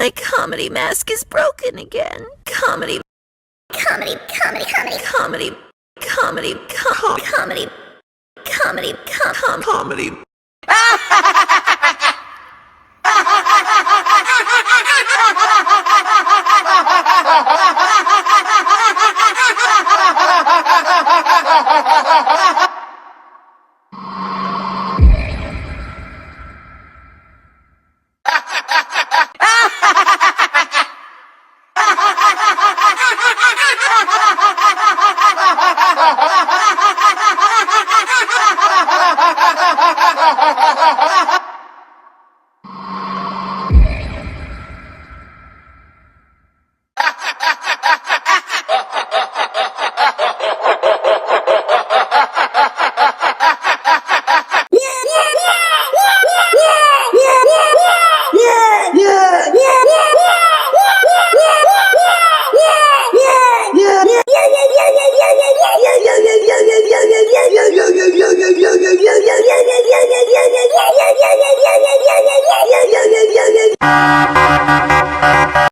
My comedy mask is broken again. Comedy. Comedy. Comedy. Comedy. Comedy. Comedy. Comedy. Comedy. Comedy.